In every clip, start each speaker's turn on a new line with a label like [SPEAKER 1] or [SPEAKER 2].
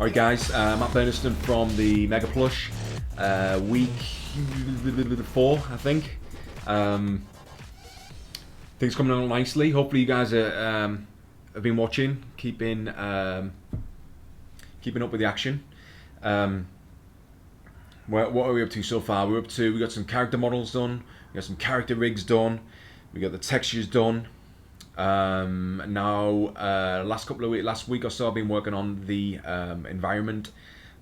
[SPEAKER 1] Alright guys, Matt Burniston from the Mega Plush, week 4 I think. Things coming along nicely. Hopefully you guys have been watching, keeping up with the action. What are we up to so far? We got some character models done, we got some character rigs done, we got the textures done. Now, last week or so, I've been working on the environment,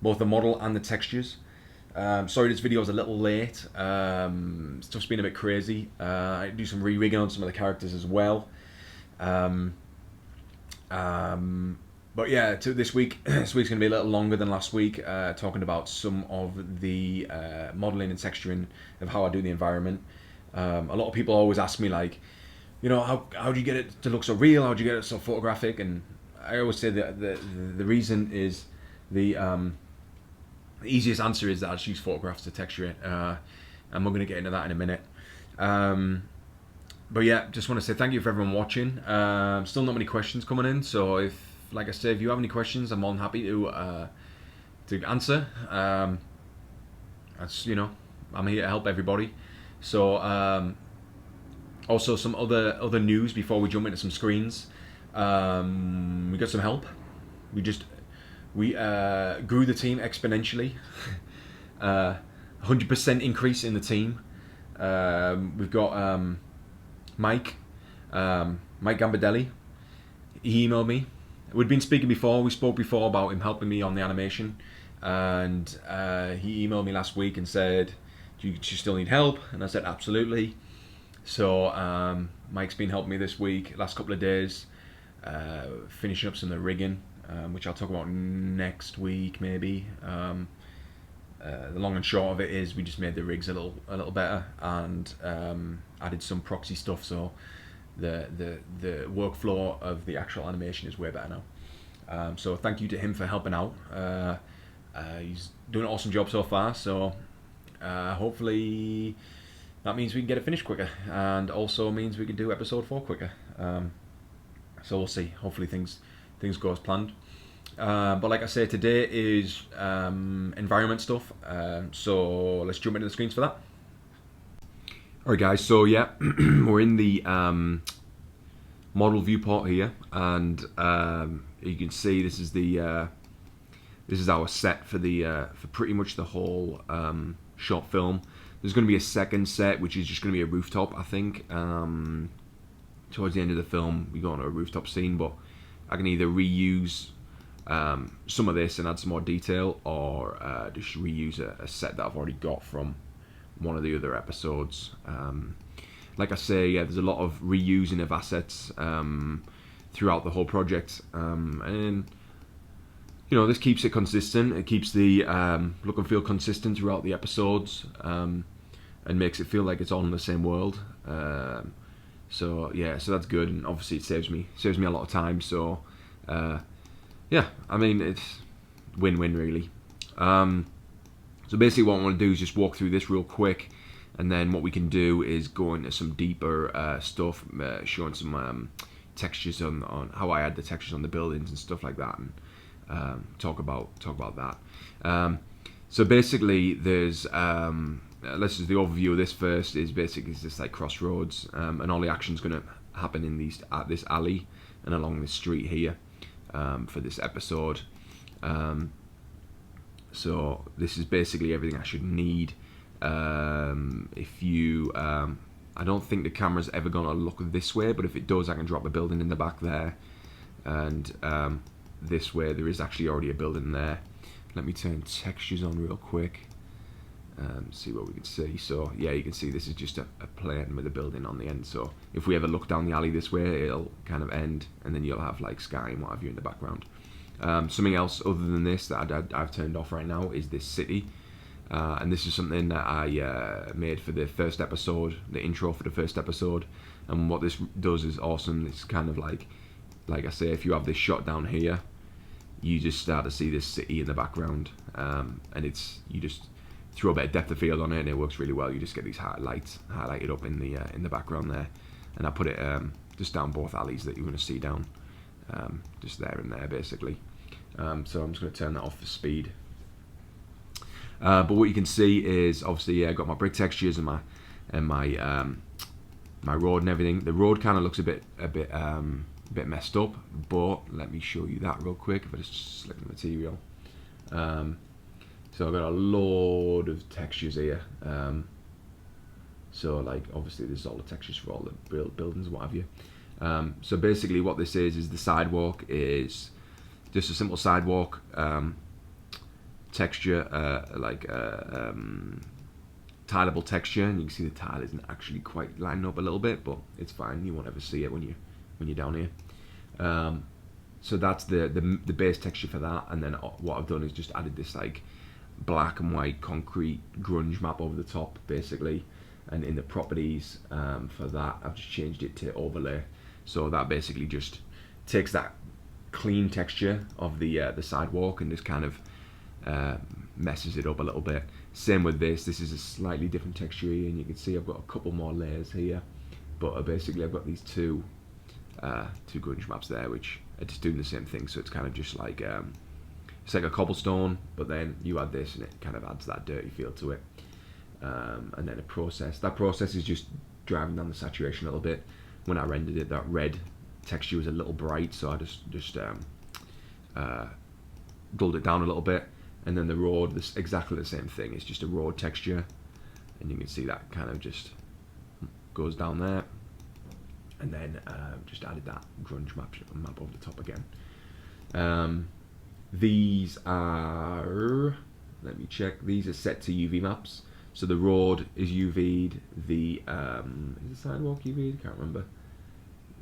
[SPEAKER 1] both the model and the textures. Sorry, this video is a little late. Stuff's been a bit crazy. I do some re-rigging on some of the characters as well. But yeah, this week's going to be a little longer than last week, talking about some of the modeling and texturing of how I do the environment. A lot of people always ask me, like, you know, how do you get it to look so real? How do you get it so photographic? And I always say that the reason is the easiest answer is that I just use photographs to texture it, and we're going to get into that in a minute. But yeah, just want to say thank you for everyone watching. Still not many questions coming in, so if you have any questions, I'm more than happy to answer. That's, you know, I'm here to help everybody. So also some other news before we jump into some screens. We got some help. We grew the team exponentially. 100% increase in the team. We've got Mike Gambardella. He emailed me. We'd been speaking before. We spoke before about him helping me on the animation, and he emailed me last week and said, "Do you still need help?" And I said, "Absolutely." So Mike's been helping me this week, last couple of days, finishing up some of the rigging, which I'll talk about next week maybe. The long and short of it is we just made the rigs a little better, and added some proxy stuff, so the workflow of the actual animation is way better now. So thank you to him for helping out. He's doing an awesome job so far, so hopefully that means we can get it finished quicker, and also means we can do episode 4 quicker. So we'll see. Hopefully things go as planned. But like I say, today is environment stuff. So let's jump into the screens for that. Alright guys, so yeah, we're in the model viewport here, and you can see this is our set for for pretty much the whole short film. There's going to be a second set, which is just going to be a rooftop, I think. Towards the end of the film, we go on a rooftop scene, but I can either reuse some of this and add some more detail, or just reuse a set that I've already got from one of the other episodes. Like I say, yeah, there's a lot of reusing of assets throughout the whole project, and you know, this keeps it consistent. It keeps the look and feel consistent throughout the episodes, and makes it feel like it's all in the same world. So yeah, so that's good, and obviously it saves me a lot of time. So yeah, I mean, it's win-win really. So basically what I want to do is just walk through this real quick, and then what we can do is go into some deeper stuff, showing some textures on how I add the textures on the buildings and stuff like that, and talk about that. So basically, there's let's just the overview of this first. Is basically it's just like crossroads, and all the action's going to happen in this alley and along this street here for this episode. So this is basically everything I should need. If you, I don't think the camera's ever gonna look this way, but if it does, I can drop a building in the back there, and this way there is actually already a building there. Let me turn textures on real quick, see what we can see. So yeah, you can see this is just a plane with a building on the end. So if we ever look down the alley this way, it'll kind of end, and then you'll have like sky and what have you in the background. Something else other than this that I've turned off right now is this city, and this is something that I made for the first episode, the intro for the first episode. And what this does is awesome. It's kind of like I say, if you have this shot down here, you just start to see this city in the background, and you just throw a bit of depth of field on it, and it works really well. You just get these highlights highlighted up in the background there, and I put it just down both alleys that you're going to see down, just there and there basically. So I'm just going to turn that off for speed. But what you can see is obviously, yeah, I've got my brick textures and my road and everything. The road kind of looks a bit messed up, but let me show you that real quick. If I just select the material, so I've got a load of textures here. So like obviously there's all the textures for all the buildings and what have you. So basically what this is the sidewalk is just a simple sidewalk texture, tileable texture, and you can see the tile isn't actually quite lining up a little bit, but it's fine. You won't ever see it when you're down here. So that's the base texture for that, and then what I've done is just added this like black and white concrete grunge map over the top, basically. And in the properties for that, I've just changed it to overlay. So that basically just takes that clean texture of the sidewalk and just kind of messes it up a little bit. Same with this. This is a slightly different texture here, and you can see I've got a couple more layers here. But basically, I've got these two grunge maps there, which are just doing the same thing. So it's kind of just like it's like a cobblestone, but then you add this, and it kind of adds that dirty feel to it. And then a process. That process is just driving down the saturation a little bit. When I rendered it, that red texture was a little bright, so I just dulled it down a little bit. And then the road, this exactly the same thing. It's just a road texture, and you can see that kind of just goes down there. And then just added that grunge map over the top again. These are, let me check. These are set to UV maps. So the road is UV'd. Is the sidewalk UV'd? I can't remember.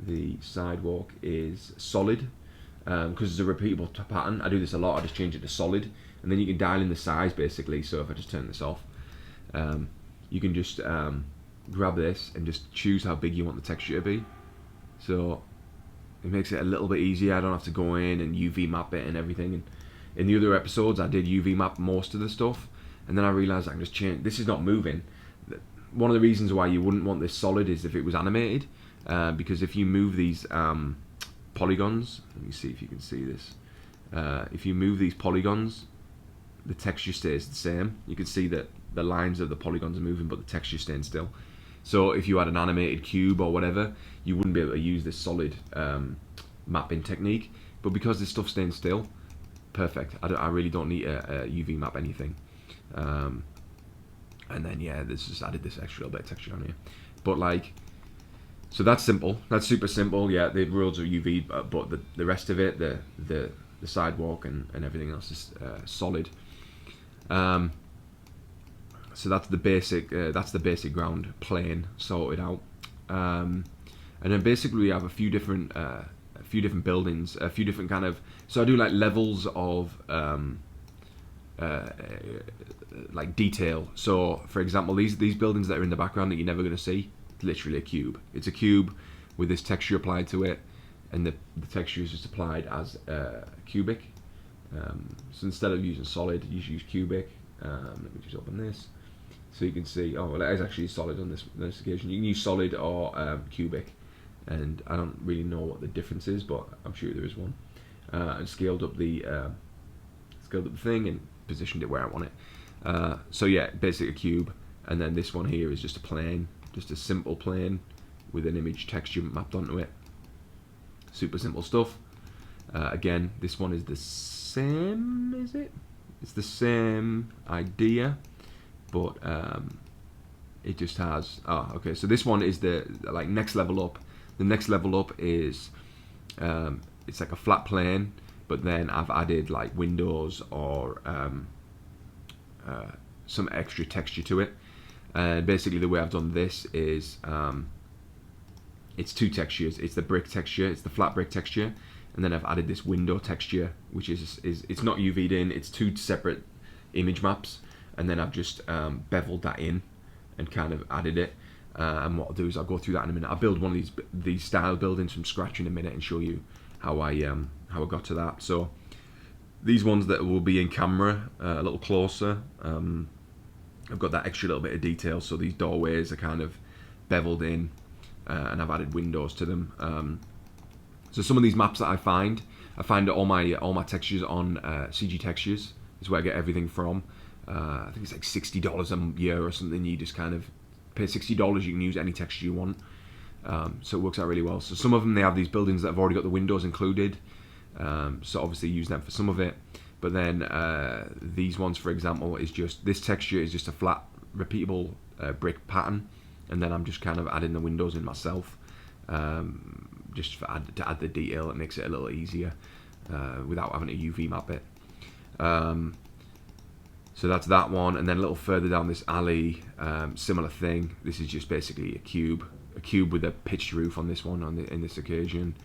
[SPEAKER 1] The sidewalk is solid because it's a repeatable pattern. I do this a lot. I just change it to solid, and then you can dial in the size basically. So if I just turn this off, you can just grab this and just choose how big you want the texture to be. So it makes it a little bit easier. I don't have to go in and UV map it and everything. And in the other episodes, I did UV map most of the stuff. And then I realised I can just change. This is not moving. One of the reasons why you wouldn't want this solid is if it was animated, because if you move these polygons, let me see if you can see this. If you move these polygons, the texture stays the same. You can see that the lines of the polygons are moving, but the texture staying still. So if you had an animated cube or whatever, you wouldn't be able to use this solid mapping technique. But because this stuff's staying still, perfect. I really don't need a UV map anything. And then yeah, this just added this extra little bit of texture on here. But like, so that's simple. That's super simple. Yeah, the roads are UV, but the rest of it, the sidewalk and everything else is solid. So that's the basic ground plane sorted out. And then basically we have a few different buildings, a few different kind of. So I do like levels of. Like detail. So for example, these buildings that are in the background that you're never going to see, literally a cube. It's a cube with this texture applied to it, and the texture is just applied as cubic. So instead of using solid, you use cubic. Let me just open this so you can see. Oh well, it is actually solid on this occasion. You can use solid or cubic, and I don't really know what the difference is, but I'm sure there is one. And scaled up the thing and positioned it where I want it. So yeah, basically a cube, and then this one here is just a plane, just a simple plane with an image texture mapped onto it. Super simple stuff. Again, this one is the same, is it? It's the same idea, but it just has, okay, so this one is the like next level up. The next level up is it's like a flat plane, but then I've added like windows or some extra texture to it. And basically the way I've done this is it's two textures. It's the brick texture, it's the flat brick texture, and then I've added this window texture, which is it's not UV'd in. It's two separate image maps, and then I've just beveled that in and kind of added it. And what I'll do is I'll go through that in a minute. I'll build one of these style buildings from scratch in a minute and show you how I got to that. So these ones that will be in camera a little closer, I've got that extra little bit of detail. So these doorways are kind of beveled in, and I've added windows to them. So some of these maps that I find, I find all my textures on CG Textures is where I get everything from. I think it's like $60 a year or something. You just kind of pay $60, you can use any texture you want. So it works out really well. So some of them, they have these buildings that have already got the windows included. So obviously use them for some of it. But then these ones, for example, is just, this texture is just a flat, repeatable brick pattern. And then I'm just kind of adding the windows in myself. Just to add the detail. It makes it a little easier without having to UV map it. So that's that one, and then a little further down this alley, similar thing. This is just basically a cube with a pitched roof on this one in this occasion.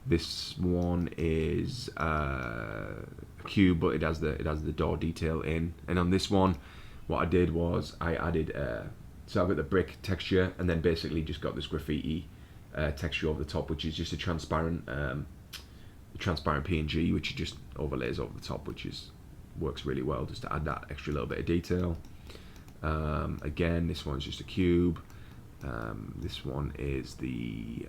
[SPEAKER 1] This one is a cube, but it has the door detail in. And on this one, what I did was I added so I've got the brick texture, and then basically just got this graffiti texture over the top, which is just a transparent PNG, which it just overlays over the top, which works really well just to add that extra little bit of detail. Again, this one's just a cube. This one is the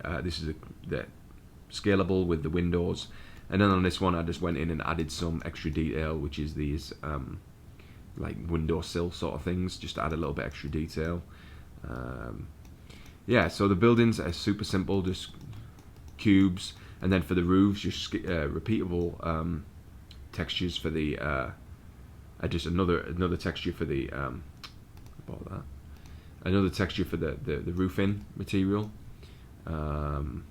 [SPEAKER 1] scalable with the windows, and then on this one I just went in and added some extra detail, which is these like windowsill sort of things, just to add a little bit extra detail. Yeah, so the buildings are super simple, just cubes, and then for the roofs, just repeatable textures for the just another texture for the another texture for the roofing material, and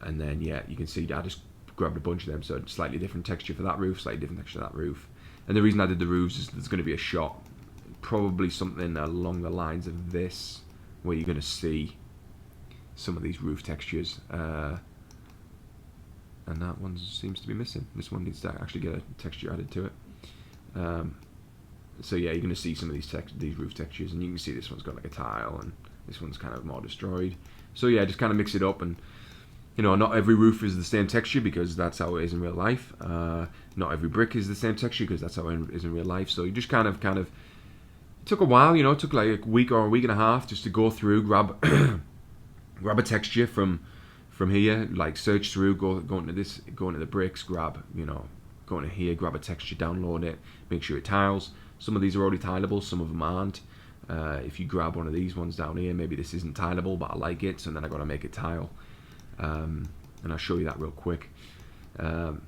[SPEAKER 1] then yeah, you can see I just grabbed a bunch of them, so slightly different texture for that roof, slightly different texture for that roof. And the reason I did the roofs is there's going to be a shot, probably something along the lines of this, where you're going to see some of these roof textures. And that one seems to be missing. This one needs to actually get a texture added to it. So yeah, you're going to see some of these roof textures, and you can see this one's got like a tile, and this one's kind of more destroyed. So yeah, just kind of mix it up, and you know, not every roof is the same texture because that's how it is in real life. Not every brick is the same texture because that's how it is in real life. So you just kind of it took a while, you know, it took like a week or a week and a half just to go through, grab a texture from here, like search through, go into this, go into the bricks, grab, you know, go into here, grab a texture, download it, make sure it tiles. Some of these are already tileable, some of them aren't. If you grab one of these ones down here, maybe this isn't tileable, but I like it, so then I gotta make it tile. And I'll show you that real quick. And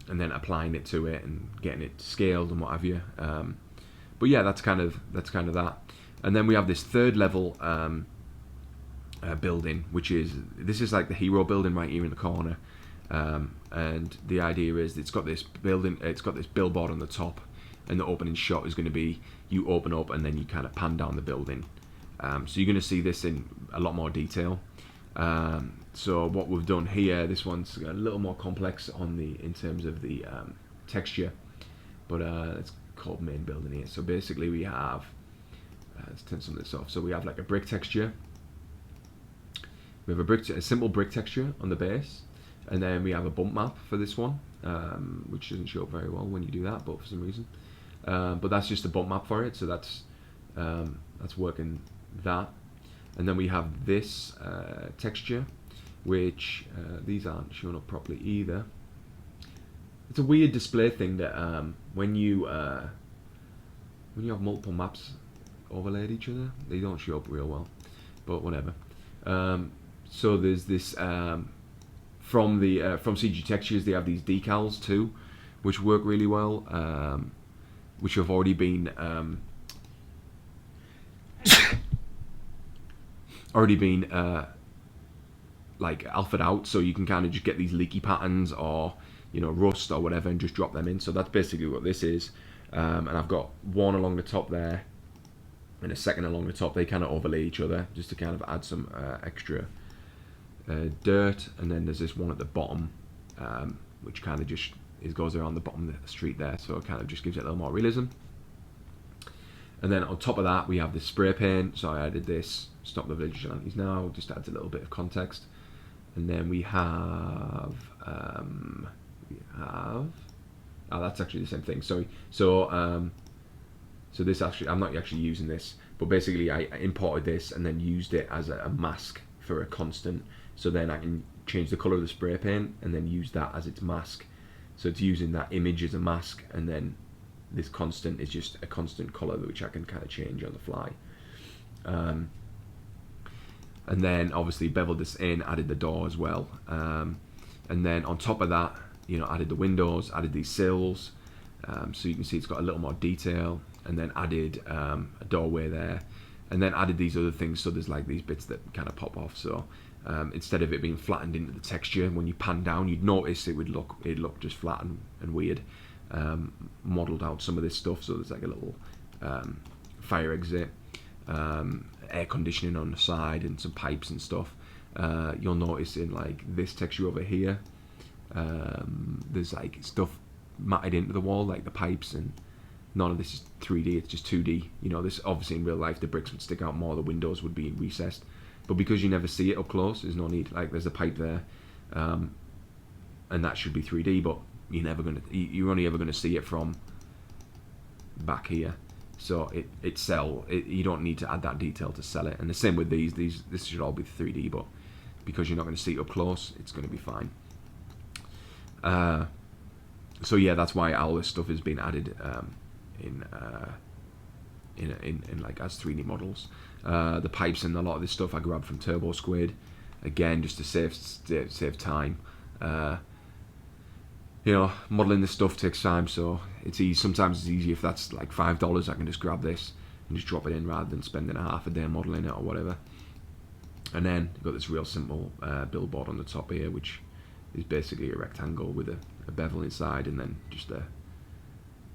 [SPEAKER 1] then applying it to it and getting it scaled and what have you. But yeah, that's kind of that. And then we have this third level building, which is like the hero building right here in the corner. And the idea is it's got this billboard on the top, and the opening shot is going to be you open up and then you kind of pan down the building. So you're going to see this in a lot more detail. So what we've done here, this one's a little more complex in terms of the texture, but it's called main building here. So basically we have, let's turn some of this off. So we have like a brick texture. We have a simple brick texture on the base, and then we have a bump map for this one, which doesn't show up very well when you do that, but for some reason. But that's just a bump map for it, so that's working that. And then we have this texture, which these aren't showing up properly either. It's a weird display thing that when you have multiple maps overlaid each other, they don't show up real well, but whatever. So there's this from CG Textures, they have these decals too, which work really well, which have already been like alphaed out, so you can kind of just get these leaky patterns or, you know, rust or whatever, and just drop them in. So that's basically what this is. And I've got one along the top there and a second along the top. They kind of overlay each other just to kind of add some extra dirt. And then there's this one at the bottom, which kind of just goes around the bottom of the street there, so it kind of just gives it a little more realism. And then on top of that, we have this spray paint. So I added this, Stop the Vigilantes Now, just adds a little bit of context. And then we have, oh, that's actually the same thing, sorry. So this actually, I'm not actually using this, but basically I imported this and then used it as a mask for a constant. So then I can change the colour of the spray paint and then use that as its mask. So it's using that image as a mask, and then this constant is just a constant colour which I can kind of change on the fly. And then obviously beveled this in, added the door as well, and then on top of that, you know, added the windows, added these sills, so you can see it's got a little more detail, and then added a doorway there, and then added these other things, so there's like these bits that kind of pop off. So instead of it being flattened into the texture, when you pan down, you'd notice it'd look just flat and weird. Modelled out some of this stuff, so there's like a little fire exit, air conditioning on the side, and some pipes and stuff. You'll notice in like this texture over here, there's like stuff matted into the wall, like the pipes, and none of this is 3D, it's just 2D. You know, this obviously in real life the bricks would stick out more, the windows would be recessed, but because you never see it up close, there's no need. Like there's a pipe there, and that should be 3D, but you're only ever gonna see it from back here. So you don't need to add that detail to sell it. And the same with these this should all be 3D, but because you're not going to see it up close, it's going to be fine. So yeah, that's why all this stuff is being added in like as 3D models. The pipes and a lot of this stuff I grabbed from Turbo Squid, again just to save time. You know, modelling this stuff takes time, so it's easy. Sometimes it's easy if that's like $5, I can just grab this and just drop it in rather than spending a half a day modelling it or whatever. And then you've got this real simple billboard on the top here, which is basically a rectangle with a bevel inside, and then just a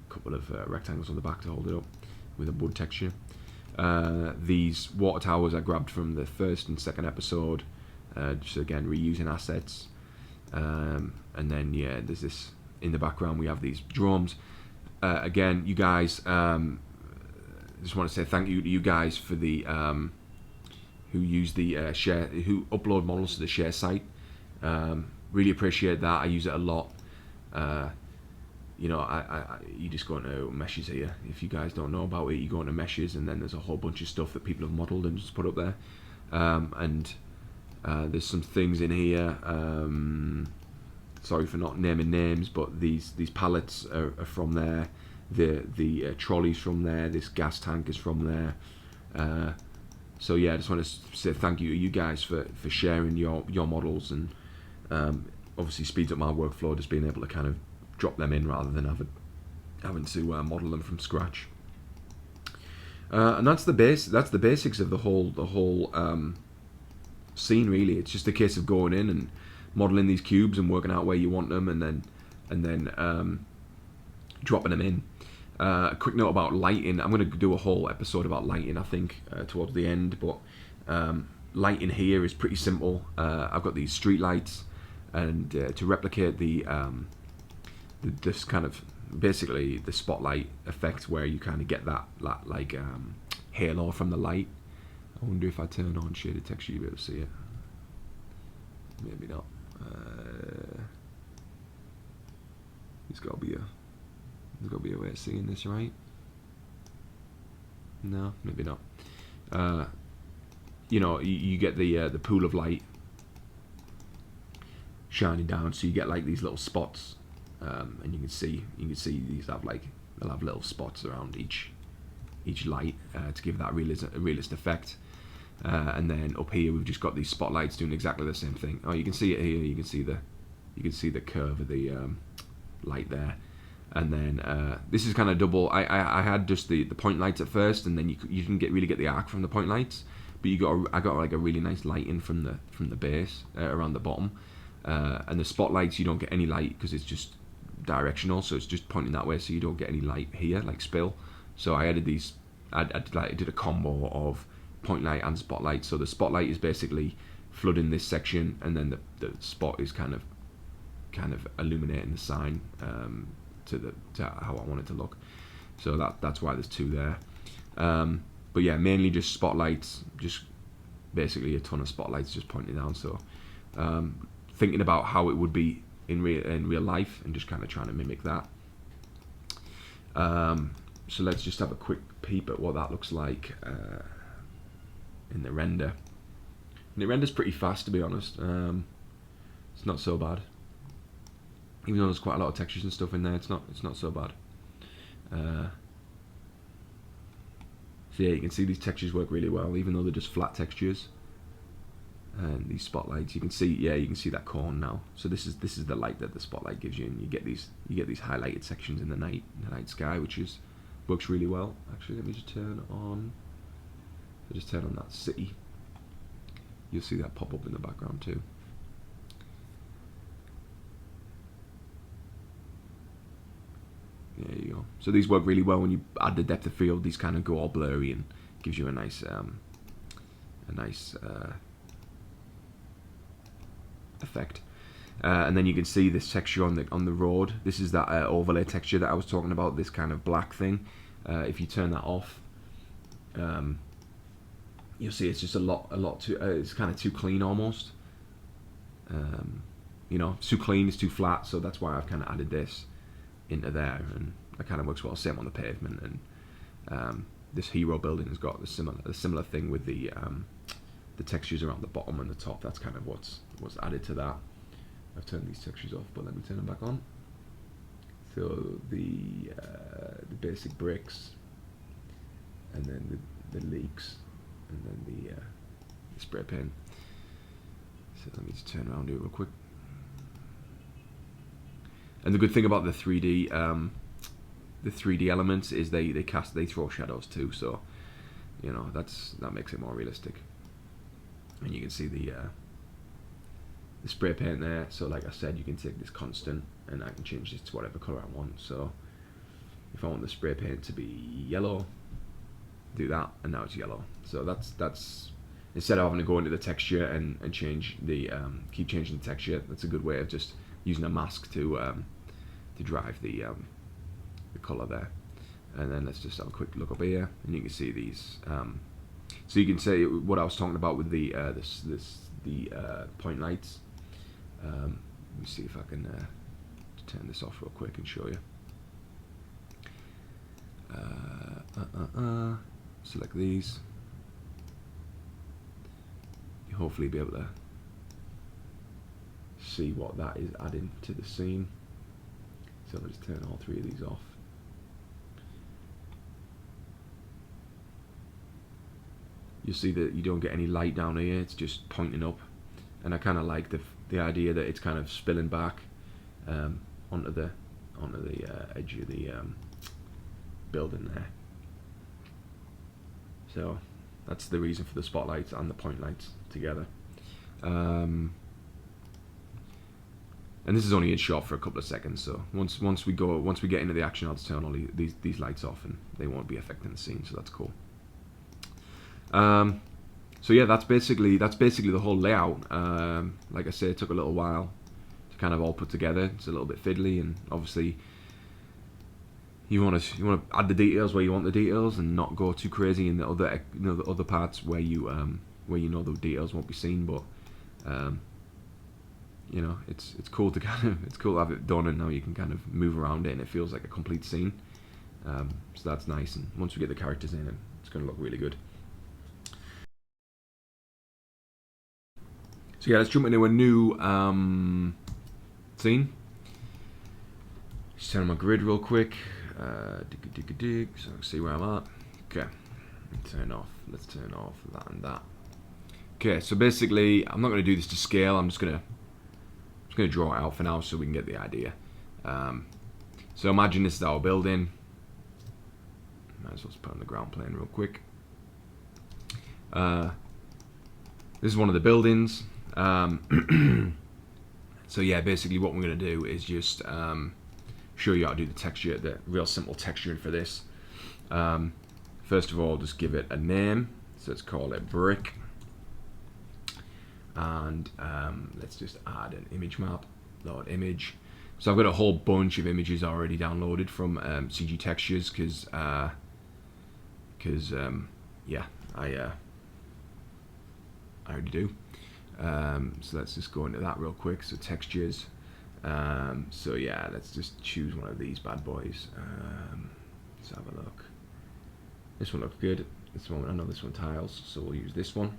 [SPEAKER 1] couple of rectangles on the back to hold it up with a wood texture. These water towers I grabbed from the first and second episode, just again reusing assets. And then yeah, there's this in the background, we have these drums. Again, you guys, just want to say thank you to you guys for the who use the who upload models to the share site. Really appreciate that. I use it a lot. You know, you just go into meshes here. If you guys don't know about it, you go into meshes, and then there's a whole bunch of stuff that people have modelled and just put up there. And there's some things in here. Sorry for not naming names, but these pallets are from there. The trolley's from there. This gas tank is from there. So yeah, I just want to say thank you to you guys for sharing your models, and obviously speeds up my workflow just being able to kind of drop them in rather than having to model them from scratch. And that's the basics of the whole scene. Really, it's just a case of going in and modeling these cubes and working out where you want them, and then dropping them in. A quick note about lighting. I'm going to do a whole episode about lighting, I think, towards the end, but lighting here is pretty simple. I've got these street lights, and to replicate this kind of basically the spotlight effect, where you kind of get that like halo from the light. I wonder if I turn on shaded texture, you'll be able to see it. Maybe not. There's got to be a way of seeing this, right? No, maybe not. You know, you get the pool of light shining down, so you get like these little spots, and you can see these they'll have little spots around each light to give that realist effect. And then up here we've just got these spotlights doing exactly the same thing. Oh, you can see it here. You can see the curve of the light there. And then this is kind of double. I had just the point lights at first, and then you didn't really get the arc from the point lights, but I got like a really nice lighting from the base around the bottom. And the spotlights, you don't get any light because it's just directional, so it's just pointing that way, so you don't get any light here like spill. So I added these. I did a combo of point light and spotlight. So the spotlight is basically flooding this section, and then the spot is kind of illuminating the sign to how I want it to look. So that's why there's two there. But yeah, mainly just spotlights, just basically a ton of spotlights just pointing down. So thinking about how it would be in real life, and just kind of trying to mimic that. So let's just have a quick peep at what that looks like in the render. And it renders pretty fast, to be honest. It's not so bad. Even though there's quite a lot of textures and stuff in there, it's not so bad. So yeah, you can see these textures work really well, even though they're just flat textures. And these spotlights, you can see, yeah, you can see that cone now. So this is the light that the spotlight gives you, and you get these highlighted sections in the night sky, which works really well. Actually, let me just turn on. I just turn on that city. You'll see that pop up in the background too. There you go. So these work really well when you add the depth of field. These kind of go all blurry and gives you a nice effect. And then you can see this texture on the road. This is that overlay texture that I was talking about. This kind of black thing. If you turn that off, you'll see it's just a lot too. It's kind of too clean almost. You know, it's too clean. It's too flat. So that's why I've kind of added this into there, and that kind of works well. Same on the pavement, and this hero building has got a similar thing with the textures around the bottom and the top. That's kind of what's added to that. I've turned these textures off, but let me turn them back on. So the basic bricks, and then the leaks, and then the spray paint. So let me just turn around here real quick. And the good thing about the 3D elements is they throw shadows too. So you know that makes it more realistic. And you can see the spray paint there. So like I said, you can take this constant, and I can change this to whatever color I want. So if I want the spray paint to be yellow, do that, and now it's yellow. So that's instead of having to go into the texture and change the keep changing the texture. That's a good way of just using a mask to drive the color there. And then let's just have a quick look up here, and you can see these. So you can say what I was talking about with the point lights. Let me see if I can turn this off real quick and show you. Select these. You'll hopefully be able to see what that is adding to the scene. So I'll just turn all three of these off. You'll see that you don't get any light down here, it's just pointing up. And I kind of like the idea that it's kind of spilling back onto the edge of the building there. So that's the reason for the spotlights and the point lights together. And this is only in shot for a couple of seconds, so once we get into the action, I'll just turn all these lights off, and they won't be affecting the scene. So that's cool. So yeah, that's basically the whole layout. Like I said, it took a little while to kind of all put together. It's a little bit fiddly, and obviously you want to add the details where you want the details, and not go too crazy in the other the other parts where you know the details won't be seen. But you know, it's cool to it's cool to have it done, and now you can kind of move around it, and it feels like a complete scene. So that's nice, and once we get the characters in, it's going to look really good. So yeah, let's jump into a new scene. Just turn on my grid real quick. Dig, so I can see where I'm at. Okay, let's turn off that and that. Okay, so basically, I'm not going to do this to scale. I'm just going to draw it out for now so we can get the idea. So imagine this is our building. Might as well just put on the ground plane real quick. This is one of the buildings. So yeah, basically what we're going to do is just show you how to do the texture, the real simple texturing for this. First of all, just give it a name. So let's call it brick. And let's just add an image map, load image. So I've got a whole bunch of images already downloaded from CG Textures because yeah, I already do. So let's just go into that real quick. So textures. So yeah, let's just choose one of these bad boys. Let's have a look. This one looks good. This one, I know this one tiles, so we'll use this one.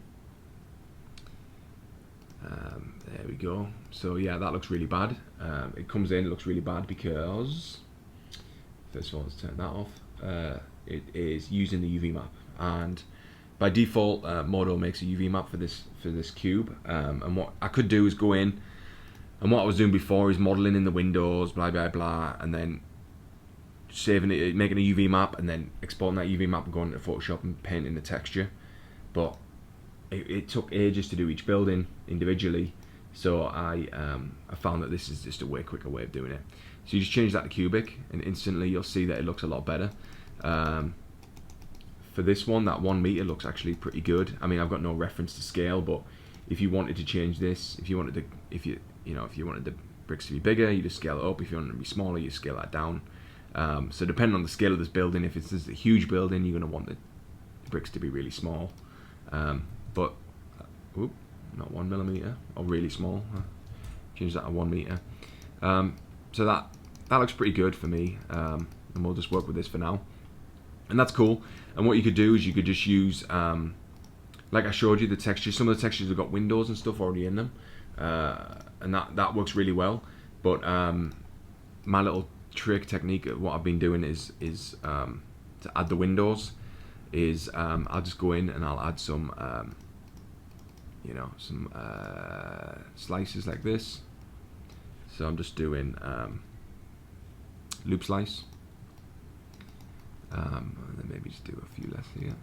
[SPEAKER 1] There we go. So yeah, that looks really bad. It comes in, it looks really bad because, first of all, let's turn that off. It is using the UV map, and by default, Modo makes a UV map for this cube. And what I could do is go in, and what I was doing before is modeling in the windows, blah blah blah, and then saving it, making a UV map, and then exporting that UV map and going into Photoshop and painting the texture. But it took ages to do each building individually, so I found that this is just a way quicker way of doing it. So you just change that to cubic, and instantly you'll see that it looks a lot better. For this one, that 1 meter looks actually pretty good. I mean, I've got no reference to scale, but if you wanted to change this, if you wanted the bricks to be bigger, you just scale it up. If you want it to be smaller, you scale that down. So depending on the scale of this building, if it's a huge building, you're going to want the bricks to be really small. But not 1 millimeter, or really small. Change that to 1 meter. So that looks pretty good for me, and we'll just work with this for now. And that's cool. And what you could do is you could just use, like I showed you, the textures. Some of the textures have got windows and stuff already in them, and that works really well. But my little trick technique, what I've been doing is to add the windows. I'll just go in and I'll add some, some slices like this. So I'm just doing loop slice. And then maybe just do a few less here.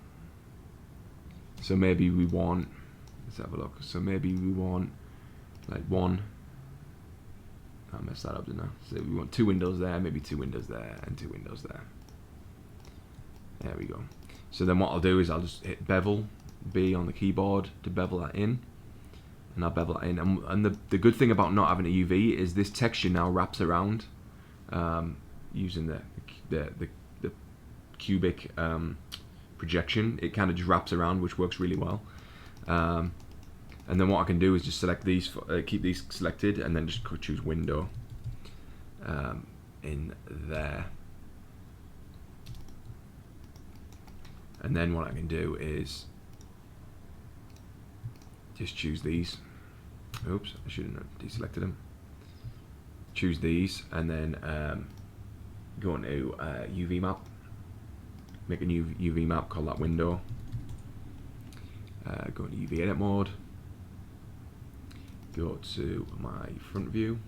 [SPEAKER 1] So maybe we want, let's have a look. So maybe we want like one. I messed that up, didn't I? So we want 2 windows there, maybe 2 windows there, and 2 windows there. There we go. So then what I'll do is I'll just hit bevel B on the keyboard to bevel that in, and I'll bevel that in. And the good thing about not having a UV is this texture now wraps around using the cubic projection. It kind of just wraps around, which works really well. And then what I can do is just select these, keep these selected, and then just choose window in there. And then what I can do is just choose these. Oops, I shouldn't have deselected them. Choose these, and then go into UV map. Make a new UV map, call that window. Go into UV edit mode. Go to my front view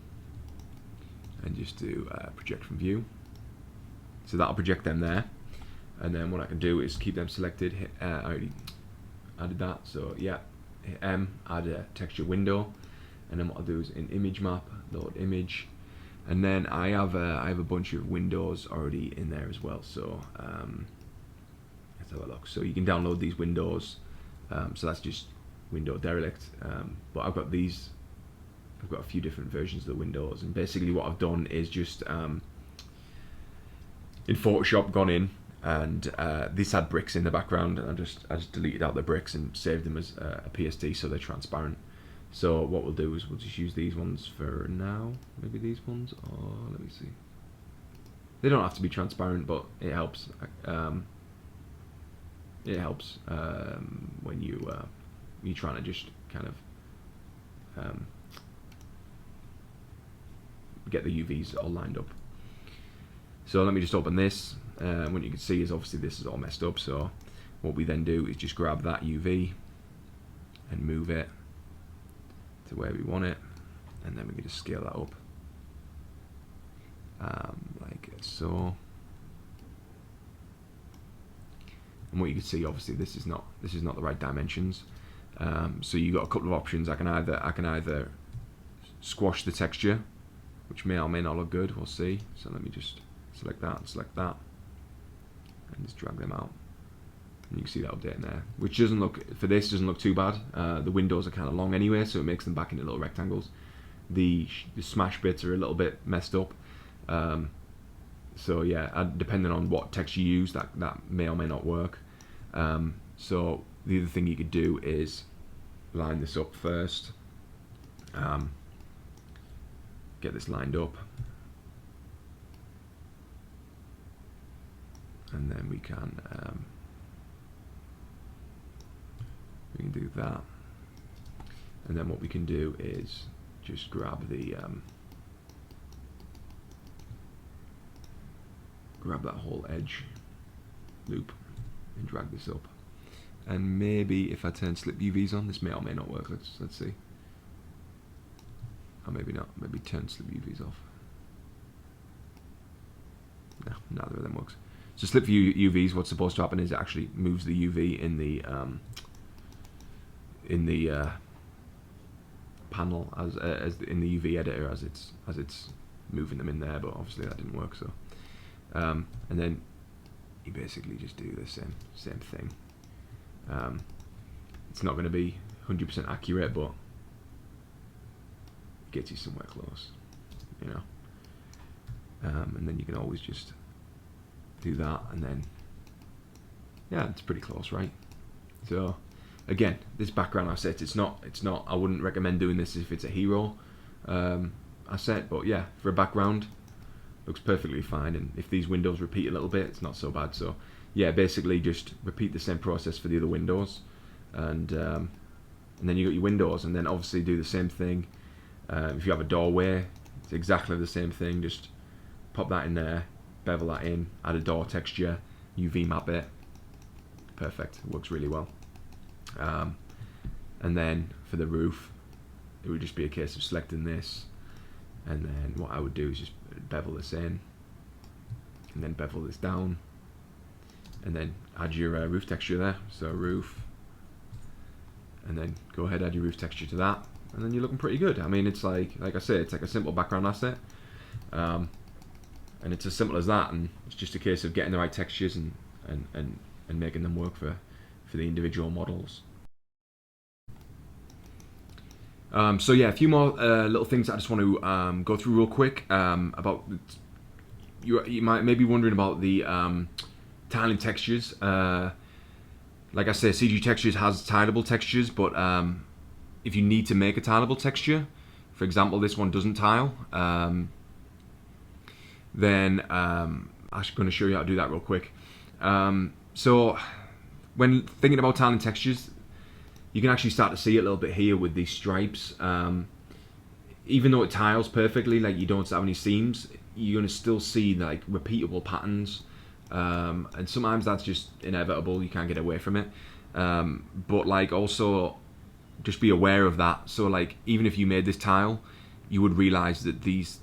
[SPEAKER 1] and just do project from view. So that'll project them there. And then what I can do is keep them selected. Hit, I already added that, so yeah. Hit M, add a texture window, and then what I'll do is in image map, load image, and then I have a bunch of windows already in there as well. So let's have a look. So you can download these windows. So that's just window derelict. But I've got these. I've got a few different versions of the windows, and basically what I've done is just in Photoshop gone in, and this had bricks in the background, and I just deleted out the bricks and saved them as a PSD, so they're transparent. So what we'll do is we'll just use these ones for now. Maybe these ones, or let me see. They don't have to be transparent, but it helps. It helps when you're trying to just kind of get the UVs all lined up. So let me just open this. What you can see is obviously this is all messed up, so what we then do is just grab that UV and move it to where we want it, and then we can just scale that up like so. And what you can see, obviously this is not the right dimensions. So you got a couple of options. I can either squash the texture, which may or may not look good. We'll see. So let me just select that, and just drag them out. And you can see that update there, which doesn't look too bad. The windows are kind of long anyway, so it makes them back into little rectangles. The smash bits are a little bit messed up. So yeah, depending on what text you use, that may or may not work. So the other thing you could do is line this up first. Get this lined up, and then we can do that. And then what we can do is just grab the grab that whole edge loop and drag this up. And maybe if I turn slip UVs on, this may or may not work. Let's see. Or maybe not. Maybe turn slip UVs off. No, neither of them works. So slip UVs, what's supposed to happen is it actually moves the UV in the panel as in the UV editor as it's moving them in there. But obviously that didn't work. So and then you basically just do the same thing. It's not going to be 100% accurate, but it gets you somewhere close, you know. And then you can always just do that, and then yeah, it's pretty close, right? So again, this background asset, it's not. I wouldn't recommend doing this if it's a hero asset, but yeah, for a background, looks perfectly fine. And if these windows repeat a little bit, it's not so bad. So yeah, basically just repeat the same process for the other windows, and then you got your windows, and then obviously do the same thing. If you have a doorway, it's exactly the same thing. Just pop that in there, bevel that in, add a door texture, UV map it. Perfect, it works really well. And then for the roof, it would just be a case of selecting this, and then what I would do is just bevel this in, and then bevel this down, and then add your roof texture there. So roof, and then go ahead, add your roof texture to that, and then you're looking pretty good. I mean, it's like I say, it's like a simple background asset, and it's as simple as that. And it's just a case of getting the right textures and making them work for the individual models. So yeah, a few more little things I just want to go through real quick about. You might be wondering about the tiling textures. Like I say, CG Textures has tileable textures, but if you need to make a tileable texture, for example, this one doesn't tile, then I'm actually going to show you how to do that real quick. So when thinking about tiling textures, you can actually start to see it a little bit here with these stripes. Even though it tiles perfectly, like you don't have any seams, you're going to still see like repeatable patterns. And sometimes that's just inevitable, you can't get away from it. But like also just be aware of that. So like even if you made this tile, you would realize that these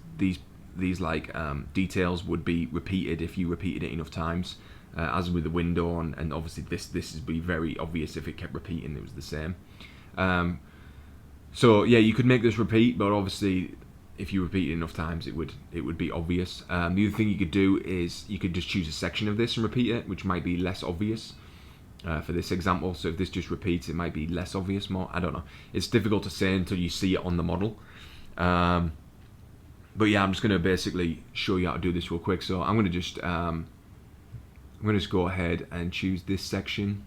[SPEAKER 1] like details would be repeated if you repeated it enough times. As with the window, and obviously this would be very obvious if it kept repeating, it was the same. So yeah, you could make this repeat, but obviously if you repeat it enough times, it would be obvious. The other thing you could do is you could just choose a section of this and repeat it, which might be less obvious for this example. So if this just repeats, it might be less obvious, more, I don't know. It's difficult to say until you see it on the model. But yeah, I'm just going to basically show you how to do this real quick. So I'm going to just go ahead and choose this section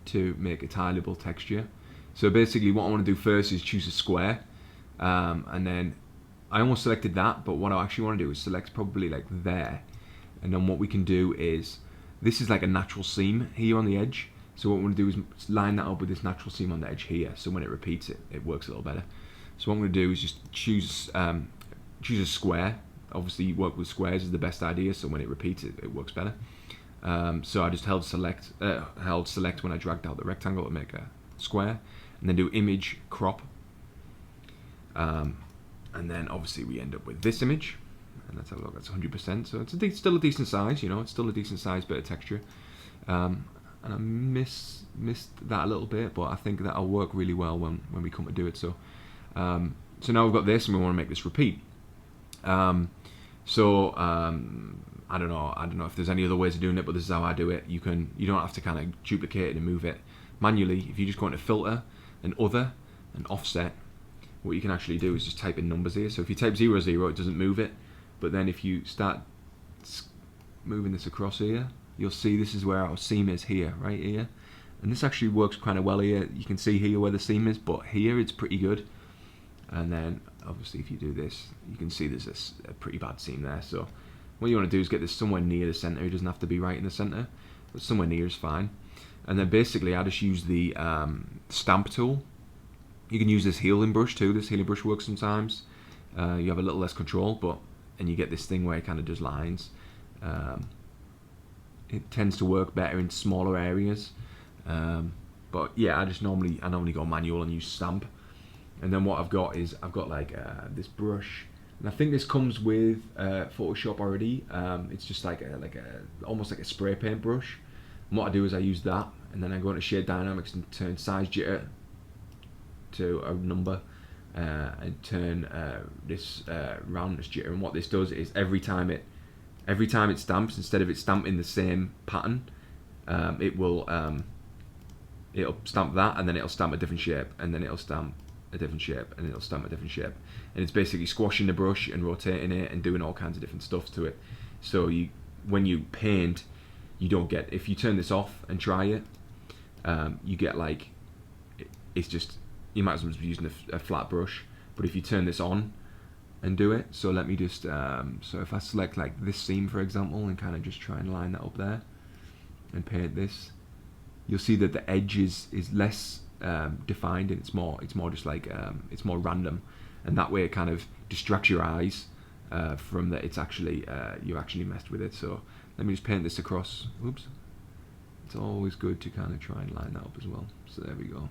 [SPEAKER 1] to make a tileable texture. So basically what I want to do first is choose a square, and then I almost selected that, but what I actually want to do is select probably like there, and then what we can do is, this is like a natural seam here on the edge, so what we want to do is line that up with this natural seam on the edge here, so when it repeats it works a little better. So what I'm going to do is just choose a square. Obviously work with squares is the best idea, so when it repeats it works better. So I just held select when I dragged out the rectangle to make a square, and then do image crop, and then obviously we end up with this image, and let's have a look. That's 100%, so it's still a decent size, you know, it's still a decent size bit of texture, and I missed that a little bit, but I think that'll work really well when we come to do it. So so now we've got this, and we want to make this repeat. I don't know if there's any other ways of doing it, but this is how I do it. You don't have to kind of duplicate it and move it manually. If you just go into filter and other and offset, what you can actually do is just type in numbers here. So if you type 0, 0, it doesn't move it. But then if you start moving this across here, you'll see this is where our seam is here, right here. And this actually works kind of well here. You can see here where the seam is, but here it's pretty good. And then obviously if you do this, you can see there's a pretty bad seam there. So what you want to do is get this somewhere near the center. It doesn't have to be right in the center, but somewhere near is fine. And then basically I just use the stamp tool, You can use this healing brush too. This healing brush works sometimes. You have a little less control, and you get this thing where it kind of does lines. It tends to work better in smaller areas. But yeah, I normally go manual and use stamp. And then what I've got like this brush, and I think this comes with Photoshop already. It's just like almost like a spray paint brush. And what I do is I use that, and then I go into shade dynamics and turn size jitter to a number, and turn this roundness jitter. And what this does is every time it stamps, instead of it stamping the same pattern, it'll stamp that, and then it'll stamp a different shape, and then it'll stamp a different shape, and it'll stamp a different shape. And it's basically squashing the brush and rotating it and doing all kinds of different stuff to it. So when you paint, you don't get, if you turn this off and try it, you get like, it's just, you might as well be using a flat brush. But if you turn this on and do it, so let me just, so if I select like this seam for example, and kind of just try and line that up there and paint this, you'll see that the edge is less defined, and it's more just like it's more random, and that way it kind of distracts your eyes from that it's actually you actually messed with it. So let me just paint this across. Oops, it's always good to kind of try and line that up as well. So there we go.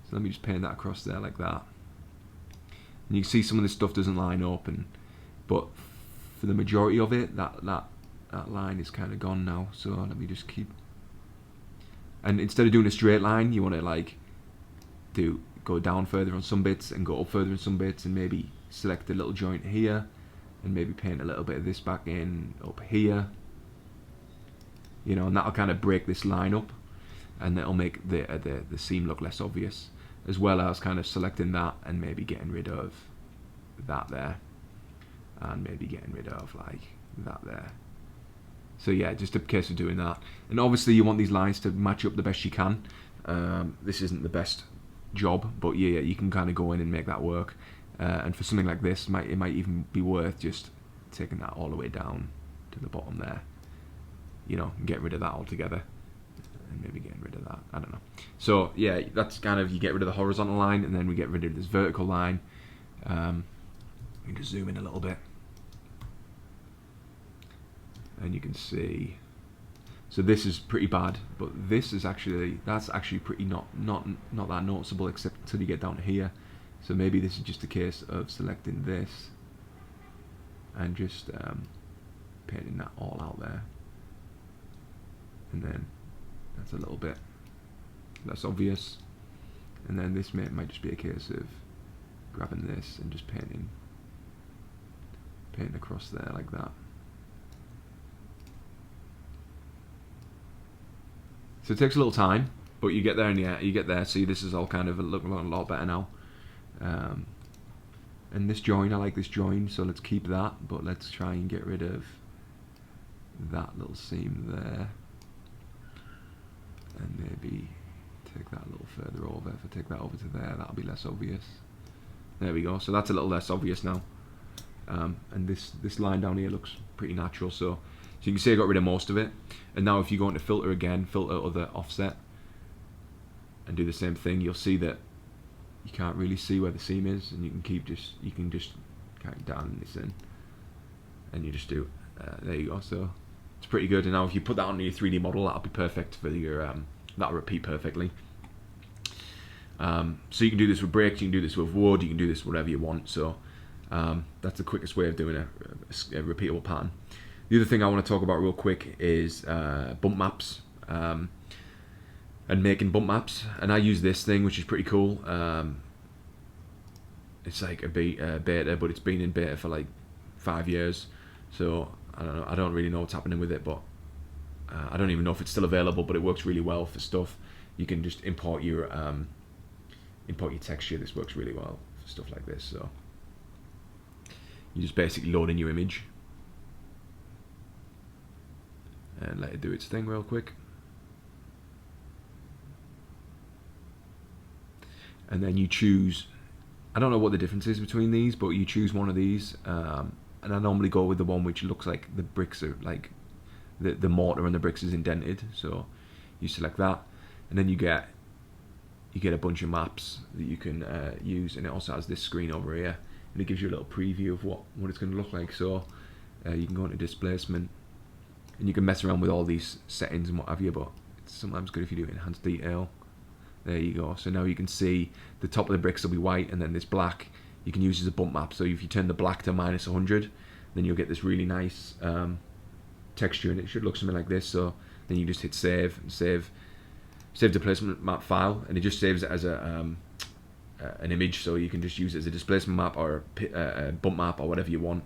[SPEAKER 1] So let me just paint that across there like that, and you can see some of this stuff doesn't line up, but for the majority of it, that line is kind of gone now. So let me just keep. And instead of doing a straight line, you want to like go down further on some bits and go up further on some bits, and maybe select a little joint here, and maybe paint a little bit of this back in up here. You know, and that'll kind of break this line up, and that'll make the seam look less obvious, as well as kind of selecting that and maybe getting rid of that there, and maybe getting rid of like that there. So yeah, just a case of doing that. And obviously you want these lines to match up the best you can. This isn't the best job, but yeah, you can kind of go in and make that work. And for something like this, it might even be worth just taking that all the way down to the bottom there. You know, and get rid of that altogether. And maybe getting rid of that, I don't know. So yeah, that's kind of, you get rid of the horizontal line, and then we get rid of this vertical line. We can just zoom in a little bit. And you can see, so this is pretty bad, but that's actually pretty not that noticeable, except until you get down to here. So maybe this is just a case of selecting this and just painting that all out there, and then that's a little bit less obvious. And then this might just be a case of grabbing this and just painting across there like that. So it takes a little time, but you get there in the end. You get there. See, this is all kind of looking a lot better now. And this join, I like this join, so let's keep that. But let's try and get rid of that little seam there, and maybe take that a little further over. If I take that over to there, that'll be less obvious. There we go. So that's a little less obvious now. And this line down here looks pretty natural. So you can see I got rid of most of it. And now if you go into filter again, filter other offset, and do the same thing, you'll see that you can't really see where the seam is, and you can just kind of down this in, and you just do there you go. So it's pretty good. And now if you put that on your 3D model, that'll be perfect for your that'll repeat perfectly. So you can do this with bricks, you can do this with wood, you can do this whatever you want. So that's the quickest way of doing a repeatable pattern. The other thing I want to talk about real quick is bump maps, and making bump maps. And I use this thing, which is pretty cool. It's like a beta, but it's been in beta for like 5 years. So I don't know. I don't really know what's happening with it, but I don't even know if it's still available. But it works really well for stuff. You can just import your texture. This works really well for stuff like this. So you just basically load in your image and let it do its thing real quick, and then you choose, I don't know what the difference is between these, but you choose one of these, and I normally go with the one which looks like the bricks are like the mortar and the bricks is indented. So you select that, and then you get you get a bunch of maps that you can use, and it also has this screen over here, and it gives you a little preview of what it's going to look like. So you can go into displacement, and you can mess around with all these settings and what have you, but it's sometimes good if you do enhanced detail. There you go. So now you can see the top of the bricks will be white, and then this black you can use as a bump map. So if you turn the black to minus 100, then you'll get this really nice texture, and it should look something like this. So then you just hit save and save the placement map file, and it just saves it as an image, so you can just use it as a displacement map or a bump map or whatever you want.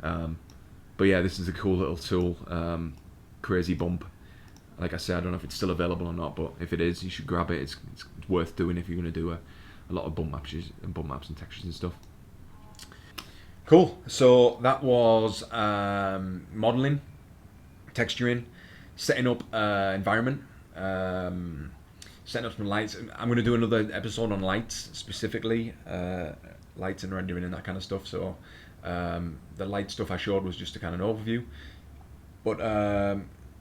[SPEAKER 1] But yeah, this is a cool little tool. Crazy bump. Like I said, I don't know if it's still available or not, but if it is, you should grab it. It's worth doing if you're going to do a lot of bump maps and textures and stuff. Cool. So that was modeling, texturing, setting up environment, setting up some lights. I'm going to do another episode on lights specifically, lights and rendering and that kind of stuff. So the light stuff I showed was just a kind of an overview, but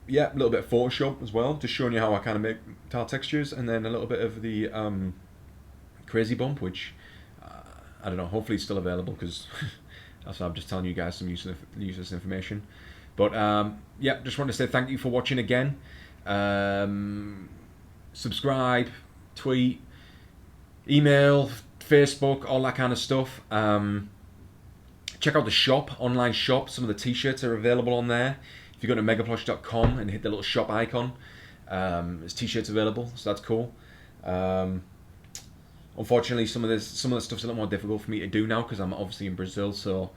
[SPEAKER 1] yeah, a little bit of Photoshop as well, just showing you how I kind of make tile textures, and then a little bit of the crazy bump, which I don't know, hopefully it's still available, because I'm just telling you guys some useless information. But yeah, just want to say thank you for watching again. Subscribe, tweet, email, Facebook, all that kind of stuff. Check out the shop, online shop. Some of the t-shirts are available on there. If you go to megaplush.com and hit the little shop icon, there's t-shirts available, so that's cool. Unfortunately, some of the stuff's a little more difficult for me to do now, because I'm obviously in Brazil. So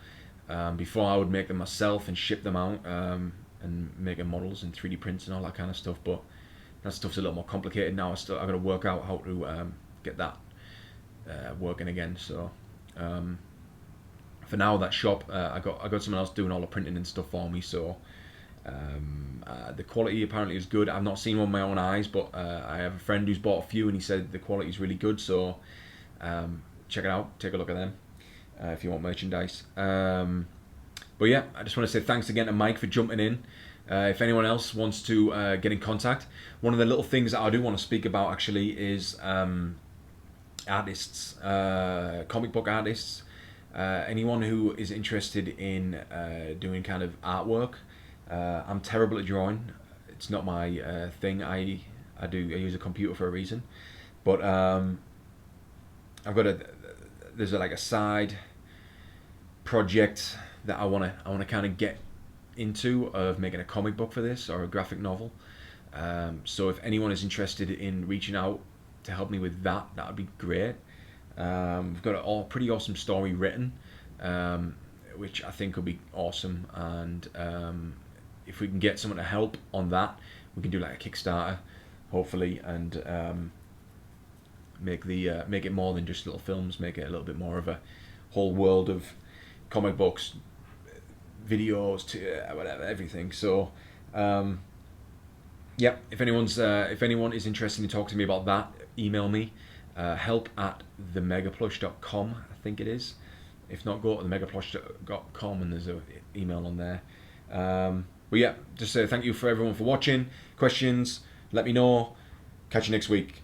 [SPEAKER 1] before I would make them myself and ship them out, and making models and 3D prints and all that kind of stuff. But that stuff's a little more complicated now. I've got to work out how to get that working again. So for now, that shop, I got someone else doing all the printing and stuff for me. So the quality apparently is good. I've not seen one with my own eyes, but I have a friend who's bought a few, and he said the quality is really good. So check it out, take a look at them if you want merchandise. But yeah, I just want to say thanks again to Mike for jumping in. If anyone else wants to get in contact, one of the little things that I do want to speak about actually is artists, comic book artists. Anyone who is interested in doing kind of artwork. I'm terrible at drawing. It's not my thing. I use a computer for a reason. But I've got there's like a side project that I wanna kind of get into, of making a comic book for this, or a graphic novel. So if anyone is interested in reaching out to help me with that, that would be great. We've got a pretty awesome story written, which I think will be awesome, and if we can get someone to help on that, we can do like a Kickstarter, hopefully, and make it more than just little films, make it a little bit more of a whole world of comic books, videos, to whatever, everything. So yeah, if anyone is interested in talking to me about that, email me, help@themegaplush.com, I think it is. If not, go to themegaplush.com and there's an email on there. But yeah, just say thank you for everyone for watching. Questions, let me know. Catch you next week.